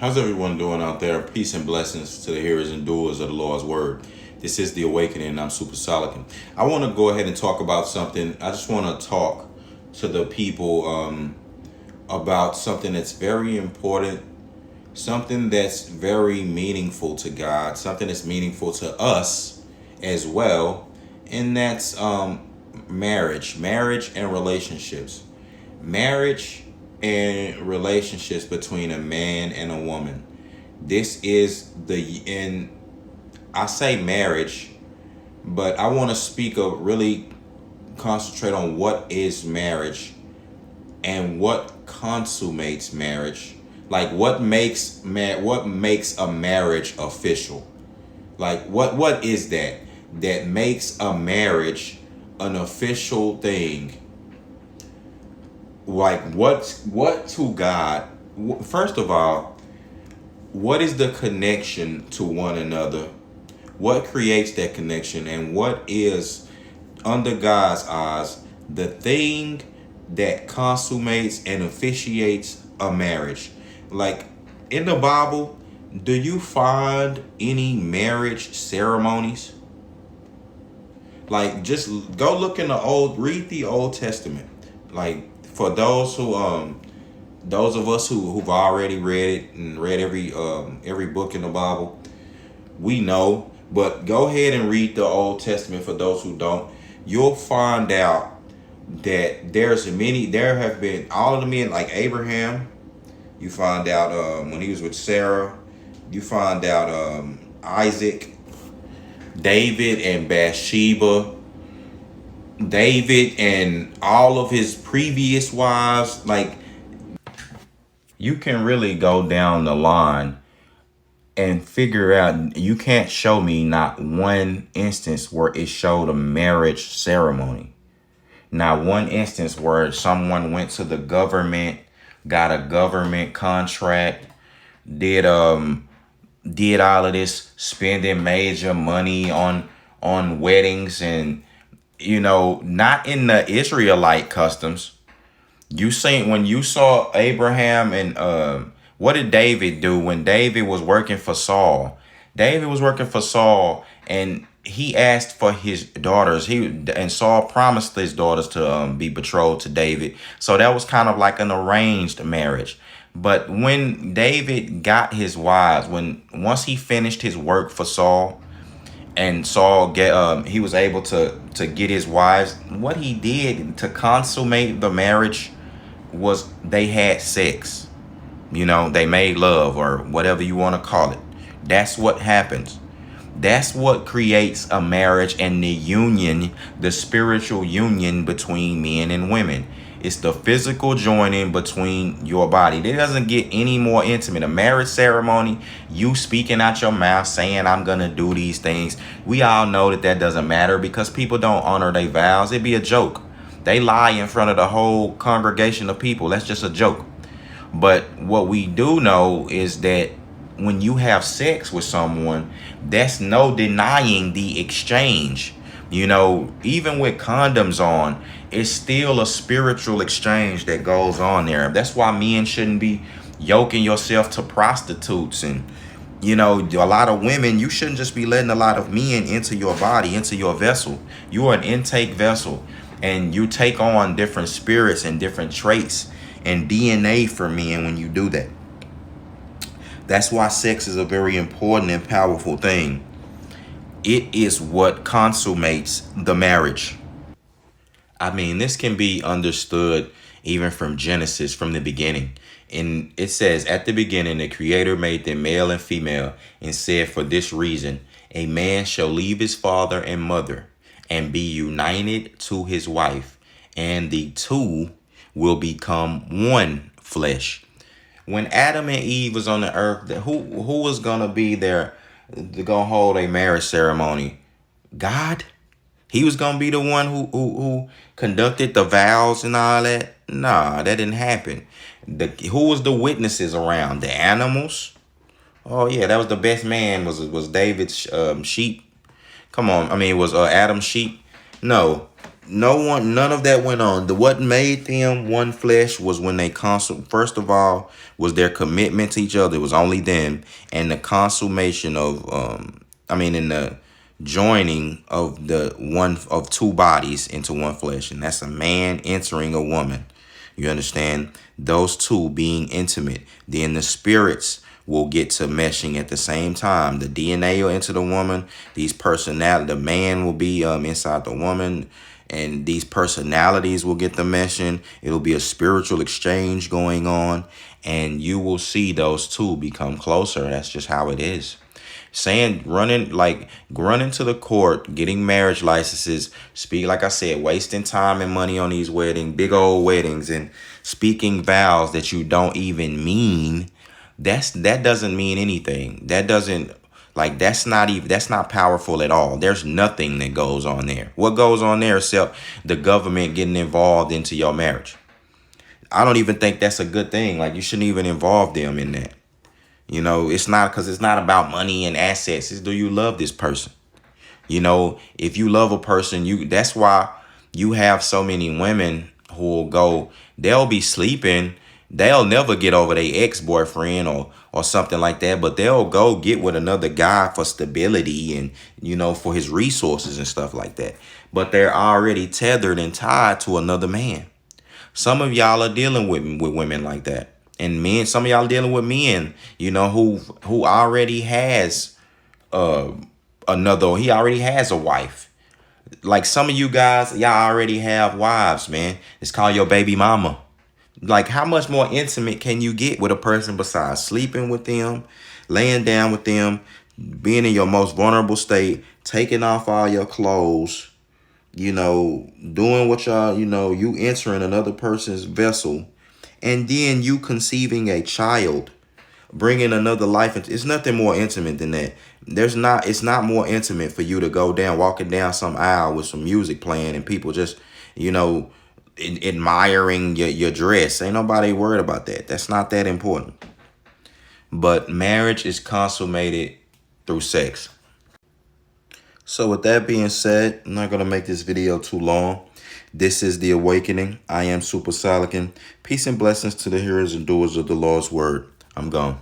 How's everyone doing out there? Peace and blessings to the hearers and doers of the Lord's word. This is The Awakening, and I'm Super Solican. I want to go ahead and talk about something. I just want to talk to the people about something that's very important, something that's very meaningful to God, something that's meaningful to us as well, and that's marriage and relationships. Marriage and relationships between a man and a woman. This is and I say marriage, but I want to speak of really concentrate on what is marriage and what consummates marriage. Like what makes a marriage official? Like what is that makes a marriage an official thing? Like what to God? First of all, what is the connection to one another? What creates that connection, and what is, under God's eyes, the thing that consummates and officiates a marriage? Like in the Bible, do you find any marriage ceremonies? Like just go look in read the Old Testament. Like for those of us who've already read it and read every book in the Bible, we know. But go ahead and read the Old Testament for those who don't. You'll find out that there have been all of the men, like Abraham. You find out when he was with Sarah. You find out Isaac, David and Bathsheba, David and all of his previous wives. Like you can really go down the line and figure out, you can't show me not one instance where it showed a marriage ceremony. Not one instance where someone went to the government, got a government contract, did all of this, spending major money on weddings, and not in the Israelite customs. When you saw Abraham and what did David do when David was working for Saul? David was working for Saul, and he asked for his daughters. And Saul promised his daughters to be betrothed to David. So that was kind of like an arranged marriage. But when David got his wives, once he finished his work for Saul, and Saul he was able to get his wives, what he did to consummate the marriage was they had sex. They made love, or whatever you want to call it. That's what happens. That's what creates a marriage and the union, the spiritual union between men and women. It's the physical joining between your body. It doesn't get any more intimate. A marriage ceremony, you speaking out your mouth saying, I'm going to do these things. We all know that doesn't matter because people don't honor their vows. It'd be a joke. They lie in front of the whole congregation of people. That's just a joke. But what we do know is that when you have sex with someone, that's no denying the exchange. Even with condoms on, it's still a spiritual exchange that goes on there. That's why men shouldn't be yoking yourself to prostitutes. And, a lot of women, you shouldn't just be letting a lot of men into your body, into your vessel. You are an intake vessel, and you take on different spirits and different traits and DNA for men when you do that. That's why sex is a very important and powerful thing. It is what consummates the marriage. I mean, this can be understood even from Genesis, from the beginning. And it says, at the beginning, the Creator made them male and female and said, for this reason, a man shall leave his father and mother and be united to his wife, and the two will become one flesh. When Adam and Eve was on the earth, who was going to be there to go hold a marriage ceremony? God? He was going to be the one who conducted the vows and all that? Nah, that didn't happen. Who was the witnesses around? The animals? Oh, yeah, that was the best man, was David's sheep. Come on, I mean, was Adam's sheep? No, None of that went on. What made them one flesh was when they first of all, was their commitment to each other. It was only them, and the consummation of, in the joining of the one of two bodies into one flesh, and that's a man entering a woman. You understand? Those two being intimate. Then the spirits will get to meshing at the same time. The DNA will enter the woman. The man will be inside the woman, and these personalities will get the meshing. It'll be a spiritual exchange going on, and you will see those two become closer. That's just how it is. Running to the court, getting marriage licenses, like I said, wasting time and money on these big old weddings, and speaking vows that you don't even mean. That doesn't mean anything. That's not powerful at all. There's nothing that goes on there. What goes on there except the government getting involved into your marriage? I don't even think that's a good thing. Like, you shouldn't even involve them in that. It's not about money and assets. It's, do you love this person? If you love a person, that's why you have so many women who they'll be sleeping. They'll never get over their ex-boyfriend or something like that, but they'll go get with another guy for stability and, for his resources and stuff like that. But they're already tethered and tied to another man. Some of y'all are dealing with women like that. And men, some of y'all dealing with men, who already has he already has a wife. Like, some of you guys, y'all already have wives, man. It's called your baby mama. Like, how much more intimate can you get with a person besides sleeping with them, laying down with them, being in your most vulnerable state, taking off all your clothes, doing what y'all, you entering another person's vessel, and then you conceiving a child, bringing another life. It's nothing more intimate than that. It's not more intimate for you to go walking down some aisle with some music playing and people just, admiring your dress. Ain't nobody worried about that. That's not that important. But marriage is consummated through sex. So with that being said, I'm not going to make this video too long. This is The Awakening. I am Super Solican. Peace and blessings to the hearers and doers of the Lord's word. I'm gone.